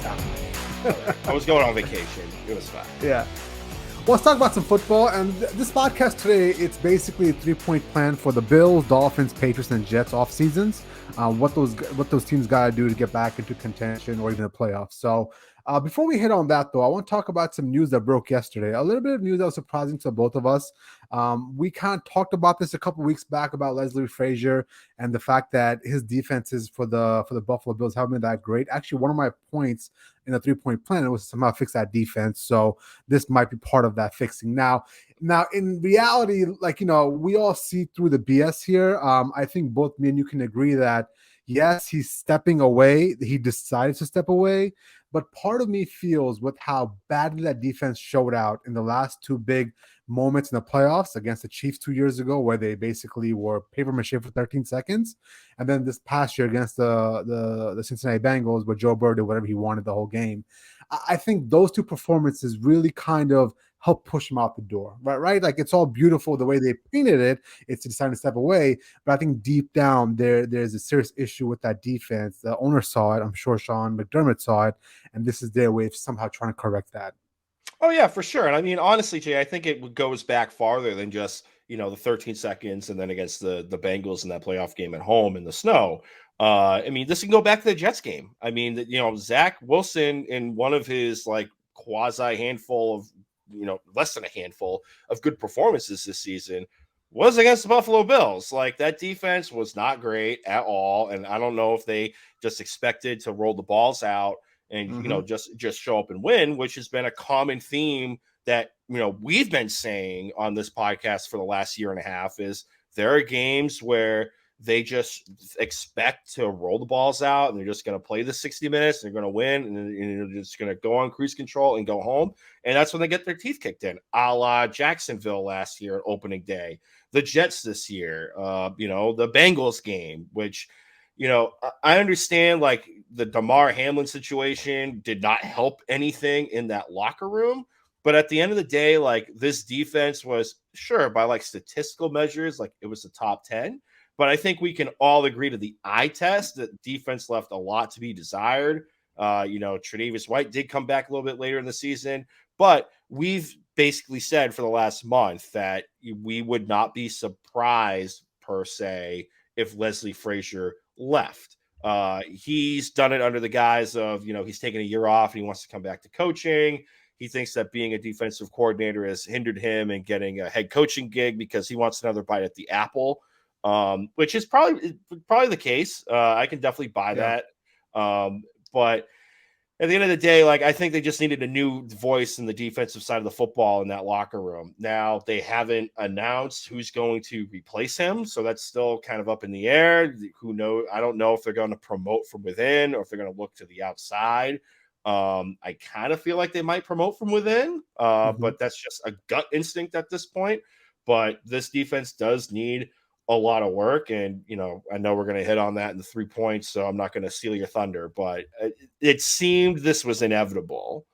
I was going on vacation. It was fine. Yeah. Well, let's talk about some football. And this podcast today, it's basically a 3-point plan for the Bills, Dolphins, Patriots, and Jets off seasons. What those teams got to do to get back into contention or even the playoffs. So before we hit on that, though, I want to talk about some news that broke yesterday. A little bit of news that was surprising to both of us. We kind of talked about this a couple weeks back about Leslie Frazier and the fact that his defenses for the Buffalo Bills haven't been that great. Actually, one of my points in a 3-point plan was to somehow fix that defense. So this might be part of that fixing. Now in reality, we all see through the BS here. I think both me and you can agree that yes, he's stepping away. He decided to step away. But part of me feels with how badly that defense showed out in the last two big moments in the playoffs against the Chiefs 2 years ago, where they basically were paper mache for 13 seconds. And then this past year against the Cincinnati Bengals, where Joe Burrow did whatever he wanted the whole game. I think those two performances really kind of help push him out the door, right? Like, it's all beautiful the way they painted it. It's deciding to step away. But I think deep down there's a serious issue with that defense. The owner saw it. I'm sure Sean McDermott saw it. And this is their way of somehow trying to correct that. Oh yeah, for sure. And I mean, honestly, Jay, I think it goes back farther than just the 13 seconds and then against the Bengals in that playoff game at home in the snow. I mean, this can go back to the Jets game. I mean, Zach Wilson in one of his like quasi handful of less than a handful of good performances this season was against the Buffalo Bills. Like, that defense was not great at all, and I don't know if they just expected to roll the balls out and just show up and win, which has been a common theme that we've been saying on this podcast for the last year and a half. Is there are games where they just expect to roll the balls out and they're just going to play the 60 minutes, and they're going to win, and they're just going to go on cruise control and go home. And that's when they get their teeth kicked in, a la Jacksonville last year at opening day, the Jets this year, the Bengals game, which I understand, like, the Damar Hamlin situation did not help anything in that locker room. But at the end of the day, like, this defense was, sure, by like statistical measures, like, it was the top 10. But I think we can all agree to the eye test that defense left a lot to be desired. Tre'Davious White did come back a little bit later in the season, but we've basically said for the last month that we would not be surprised per se if Leslie Frazier left. He's done it under the guise of, he's taking a year off and he wants to come back to coaching. He thinks that being a defensive coordinator has hindered him in getting a head coaching gig because he wants another bite at the apple, which is probably the case. I can definitely buy that. But at the end of the day, like, I think they just needed a new voice in the defensive side of the football in that locker room. Now, they haven't announced who's going to replace him, so that's still kind of up in the air. Who knows? I don't know if they're going to promote from within or if they're going to look to the outside. I kind of feel like they might promote from within, but that's just a gut instinct at this point. But this defense does need a lot of work, and I know we're going to hit on that in the 3 points, so I'm not going to steal your thunder, but it seemed this was inevitable.